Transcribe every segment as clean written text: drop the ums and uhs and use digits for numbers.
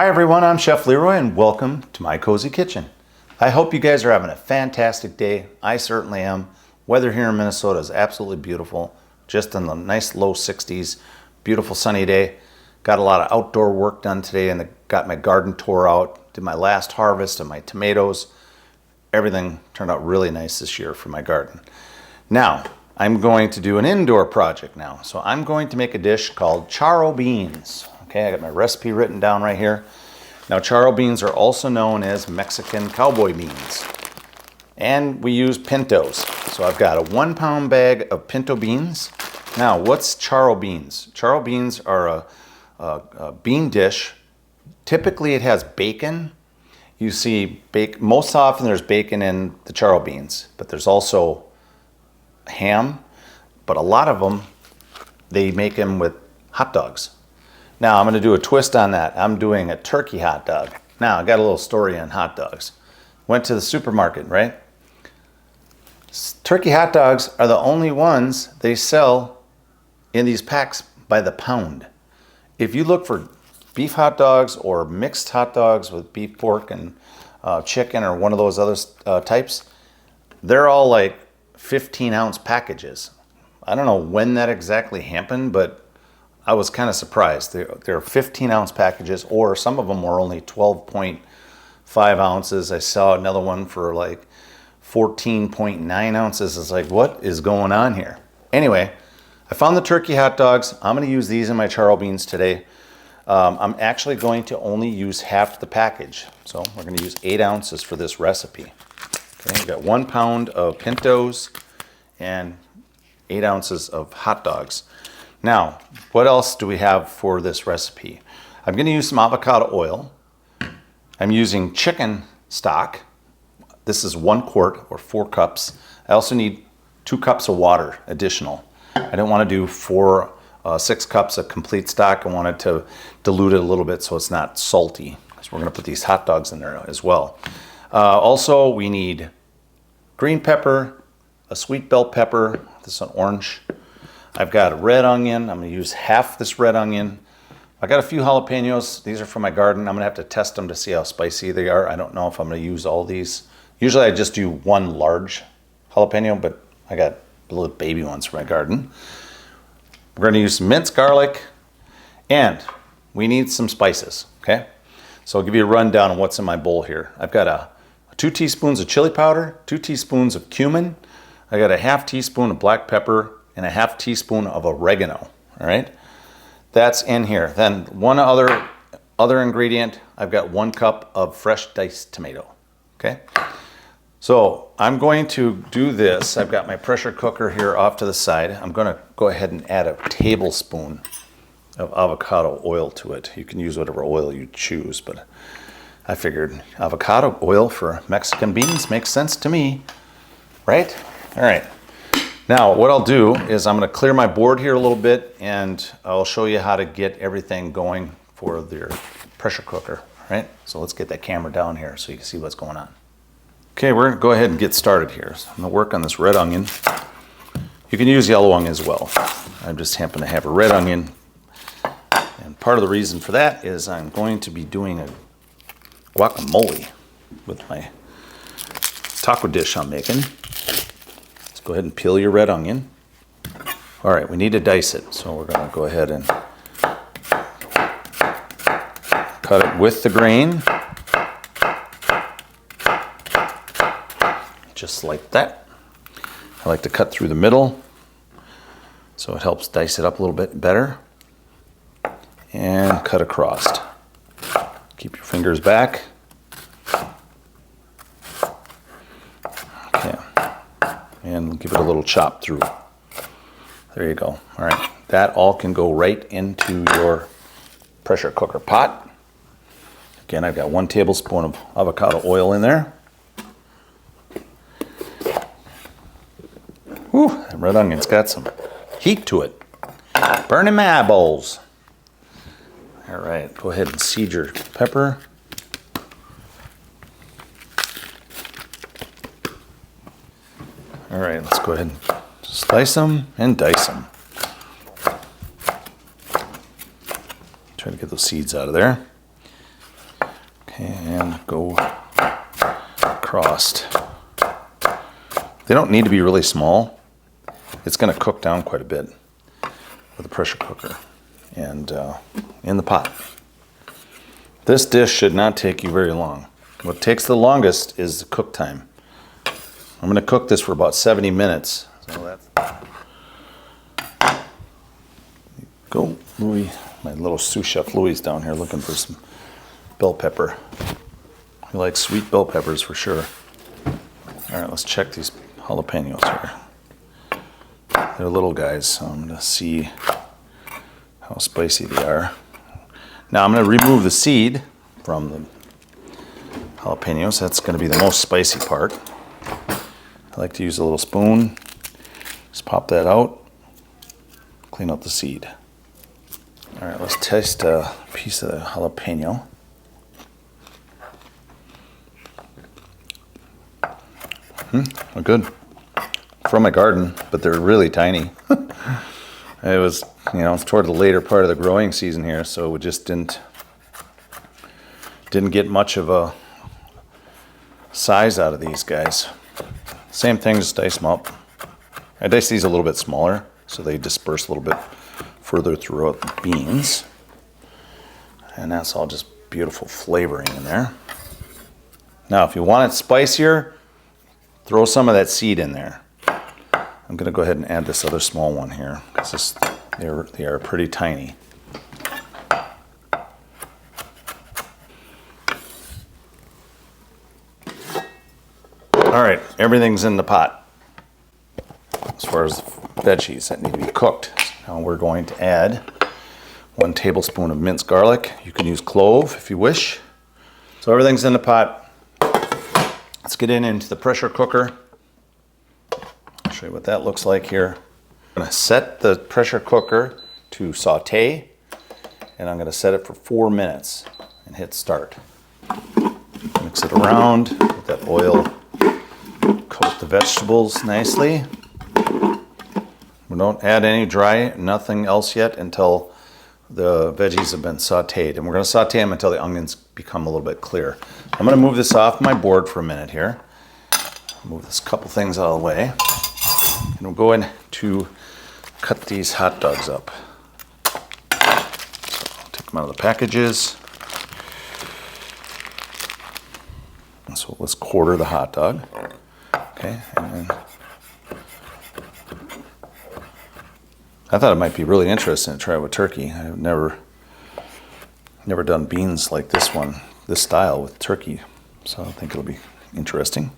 Hi everyone, I'm Chef Leroy and welcome to my cozy kitchen. I hope you guys are having a fantastic day. I certainly am. Weather here in Minnesota is absolutely beautiful. Just in the nice low 60s, beautiful sunny day. Got a lot of outdoor work done today and got my garden tore out. Did my last harvest of my tomatoes. Everything turned out really nice this year for my garden. Now, I'm going to do an indoor project now. So I'm going to make a dish called Charro Beans. Okay, I got my recipe written down right here. Now, charro beans are also known as Mexican cowboy beans. And we use pintos. So I've got a 1 pound bag of pinto beans. Now, what's charro beans? Charro beans are a bean dish. Typically, it has bacon. You see, most often there's bacon in the charro beans, but there's also ham. But a lot of them, they make them with hot dogs. Now, I'm going to do a twist on that. I'm doing a turkey hot dog. Now, I got a little story on hot dogs. Went to the supermarket, right? Turkey hot dogs are the only ones they sell in these packs by the pound. If you look for beef hot dogs or mixed hot dogs with beef, pork, and chicken or one of those other types, they're all like 15-ounce packages. I don't know when that exactly happened, but I was kind of surprised. They're 15-ounce packages, or some of them were only 12.5 ounces. I saw another one for like 14.9 ounces. It's like, what is going on here? Anyway, I found the turkey hot dogs. I'm going to use these in my charro beans today. I'm actually going to only use half the package. So we're going to use 8 ounces for this recipe. Okay, we've got 1 pound of pintos and 8 ounces of hot dogs. Now, what else do we have for this recipe? I'm going to use some avocado oil. I'm using chicken stock. This is 1 quart or 4 cups. I also need 2 cups of water additional. I don't want to do 6 cups of complete stock. I wanted to dilute it a little bit so it's not salty. So we're going to put these hot dogs in there as well. Also, we need green pepper, a sweet bell pepper. This is an orange. I've got a red onion. I'm going to use half this red onion. I got a few jalapenos. These are from my garden. I'm going to have to test them to see how spicy they are. I don't know if I'm going to use all these. Usually I just do 1 large jalapeno, but I got little baby ones from my garden. We're going to use some minced garlic, and we need some spices, okay? So I'll give you a rundown on what's in my bowl here. I've got 2 teaspoons of chili powder, 2 teaspoons of cumin. I got a ½ teaspoon of black pepper, and a ½ teaspoon of oregano, all right? That's in here. Then one other ingredient, I've got 1 cup of fresh diced tomato, okay? So I'm going to do this. I've got my pressure cooker here off to the side. I'm gonna go ahead and add a tablespoon of avocado oil to it. You can use whatever oil you choose, but I figured avocado oil for Mexican beans makes sense to me, right? All right. Now, what I'll do is I'm going to clear my board here a little bit, and I'll show you how to get everything going for your pressure cooker, right? So let's get that camera down here so you can see what's going on. Okay, we're going to go ahead and get started here. So I'm going to work on this red onion. You can use yellow onion as well. I just happen to have a red onion, and part of the reason for that is I'm going to be doing a guacamole with my taco dish I'm making. Go ahead and peel your red onion. All right, we need to dice it, so we're going to go ahead and cut it with the grain, just like that. I like to cut through the middle, so it helps dice it up a little bit better, and cut across. Keep your fingers back. And give it a little chop through. There you go. All right, that all can go right into your pressure cooker pot. Again, I've got 1 tablespoon of avocado oil in there. Whew, that red onion's got some heat to it. Burning my eyeballs. All right, go ahead and seed your pepper. All right, let's go ahead and slice them and dice them. Try to get those seeds out of there. and go across. They don't need to be really small. It's going to cook down quite a bit with a pressure cooker and in the pot. This dish should not take you very long. What takes the longest is the cook time. I'm going to cook this for about 70 minutes. So that's go, Louis. My little sous chef Louis is down here looking for some bell pepper. He likes sweet bell peppers for sure. All right, let's check these jalapenos here. They're little guys, so I'm going to see how spicy they are. Now I'm going to remove the seed from the jalapenos. That's going to be the most spicy part. I like to use a little spoon. Just pop that out. Clean out the seed. All right, let's taste a piece of the jalapeno. They're good. From my garden, but they're really tiny. It was, it's toward the later part of the growing season here, so we just didn't get much of a size out of these guys. Same thing, just dice them up. I dice these a little bit smaller, so they disperse a little bit further throughout the beans. And that's all just beautiful flavoring in there. Now, if you want it spicier, throw some of that seed in there. I'm going to go ahead and add this other small one here because they are pretty tiny. All right, everything's in the pot as far as veggies that need to be cooked. Now we're going to add 1 tablespoon of minced garlic. You can use clove if you wish. So everything's in the pot. Let's get into the pressure cooker. I'll show you what that looks like here. I'm going to set the pressure cooker to saute, and I'm going to set it for 4 minutes and hit start. Mix it around with that oil. Coat the vegetables nicely. We don't add any dry, nothing else yet until the veggies have been sauteed. And we're going to saute them until the onions become a little bit clear. I'm going to move this off my board for a minute here. Move this couple things out of the way. And we'll go in to cut these hot dogs up. So I'll take them out of the packages. And so let's quarter the hot dog. Okay, and then I thought it might be really interesting to try with turkey. I've never done beans like this one, this style with turkey, so I think it'll be interesting.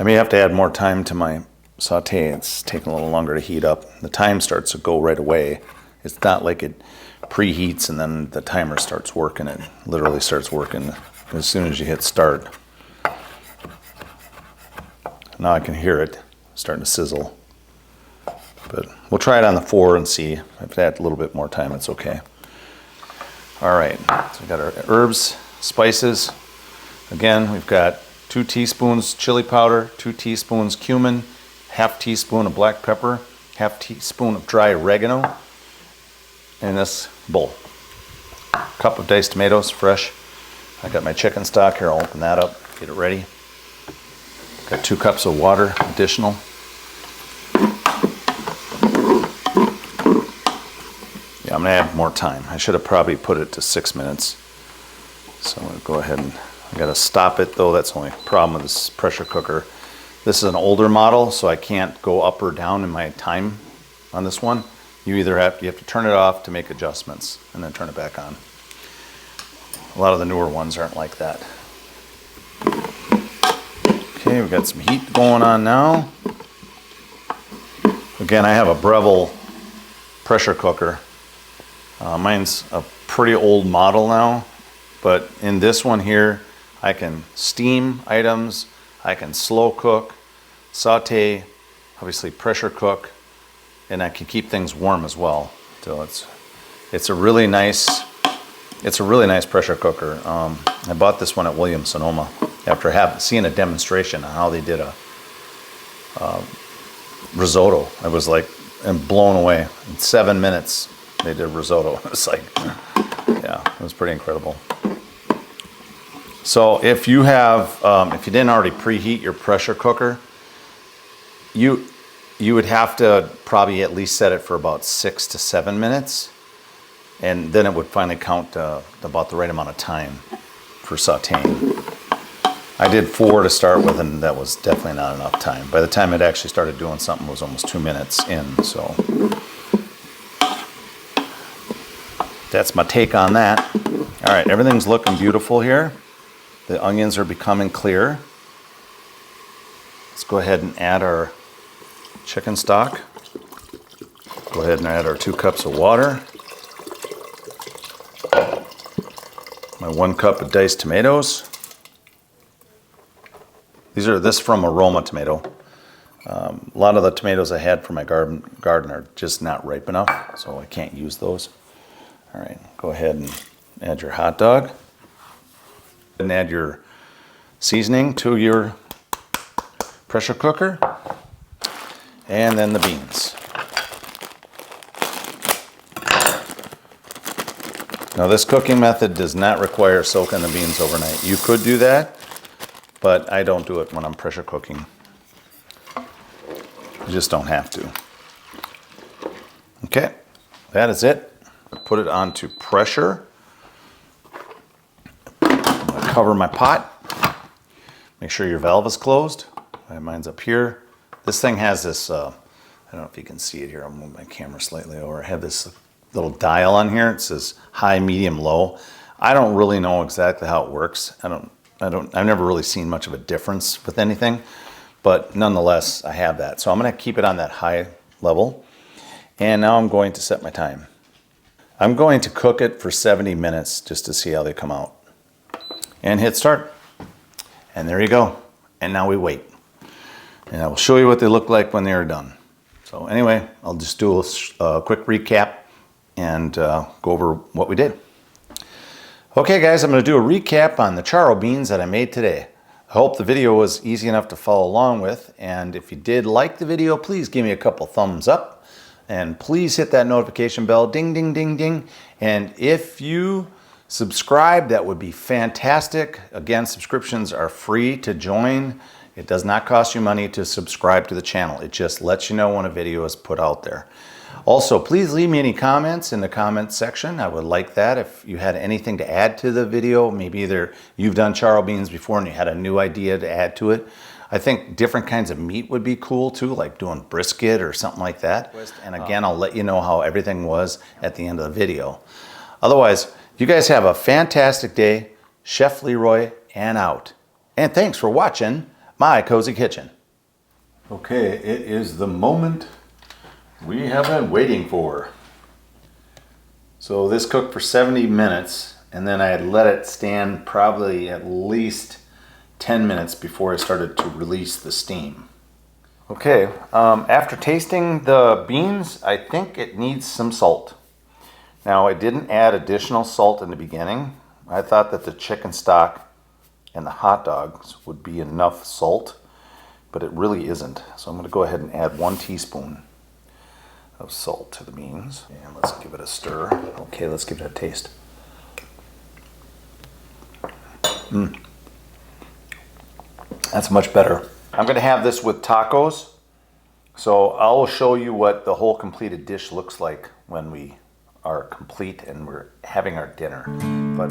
I may have to add more time to my saute. It's taking a little longer to heat up. The time starts to go right away. It's not like it preheats and then the timer starts working. It literally starts working as soon as you hit start. Now I can hear it starting to sizzle. But we'll try it on the 4 and see. If I add a little bit more time, it's okay. All right, so we've got our herbs, spices. Again, we've got 2 teaspoons chili powder, 2 teaspoons cumin, half teaspoon of black pepper, half teaspoon of dry oregano in this bowl. Cup of diced tomatoes, fresh. I got my chicken stock here. I'll open that up, get it ready. Got 2 cups of water, additional. Yeah, I'm gonna add more time. I should have probably put it to 6 minutes. So I'm gonna go ahead and, I gotta stop it though. That's the only problem with this pressure cooker. This is an older model, so I can't go up or down in my time on this one. You have to turn it off to make adjustments and then turn it back on. A lot of the newer ones aren't like that. Okay, we've got some heat going on now. Again, I have a Breville pressure cooker. Mine's a pretty old model now, but in this one here, I can steam items, I can slow cook, saute, obviously pressure cook, and I can keep things warm as well. So it's a really nice pressure cooker. I bought this one at Williams-Sonoma after seeing a demonstration on how they did a risotto. I was like, I'm blown away. In 7 minutes, they did risotto. It was like, yeah, it was pretty incredible. So if you have, if you didn't already preheat your pressure cooker, you would have to probably at least set it for about 6 to 7 minutes. And then it would finally count about the right amount of time for sauteing. I did 4 to start with, and that was definitely not enough time. By the time it actually started doing something, it was almost 2 minutes in. So that's my take on that. All right, everything's looking beautiful here. The onions are becoming clear. Let's go ahead and add our chicken stock. Go ahead and add our 2 cups of water. My 1 cup of diced tomatoes. This from Aroma Tomato. A lot of the tomatoes I had from my garden are just not ripe enough, so I can't use those. All right, go ahead and add your hot dog. And add your seasoning to your pressure cooker. And then the beans. Now this cooking method does not require soaking the beans overnight. You could do that, but I don't do it when I'm pressure cooking. You just don't have to. Okay, that is it. Put it onto pressure. Cover my pot. Make sure your valve is closed. Mine's up here. This thing has this, I don't know if you can see it here. I'll move my camera slightly over. I have this little dial on here. It says high, medium, low. I don't really know exactly how it works. I've never really seen much of a difference with anything, but nonetheless, I have that. So I'm gonna keep it on that high level. And now I'm going to set my time. I'm going to cook it for 70 minutes just to see how they come out. And hit start. And there you go. And now we wait. And I will show you what they look like when they are done. So anyway, I'll just do a quick recap and go over what we did. Okay guys, I'm going to do a recap on the charro beans that I made today. I hope the video was easy enough to follow along with, and if you did like the video, please give me a couple thumbs up, and please hit that notification bell, ding, ding, ding, ding. And if you subscribe, that would be fantastic. Again, subscriptions are free to join. It does not cost you money to subscribe to the channel. It just lets you know when a video is put out there. Also, please leave me any comments in the comments section. I would like that. If you had anything to add to the video, maybe either you've done charro beans before and you had a new idea to add to it. I think different kinds of meat would be cool too, like doing brisket or something like that. And again, I'll let you know how everything was at the end of the video. Otherwise, you guys have a fantastic day. Chef Leroy and out. And thanks for watching My Cozy Kitchen. Okay, it is the moment we have been waiting for. So this cooked for 70 minutes, and then I had let it stand probably at least 10 minutes before I started to release the steam. Okay, after tasting the beans, I think it needs some salt. Now, I didn't add additional salt in the beginning. I thought that the chicken stock and the hot dogs would be enough salt, but it really isn't. So I'm going to go ahead and add 1 teaspoon of salt to the beans. And let's give it a stir. Okay, let's give it a taste. That's much better. I'm going to have this with tacos. So I will show you what the whole completed dish looks like when we are complete and we're having our dinner. But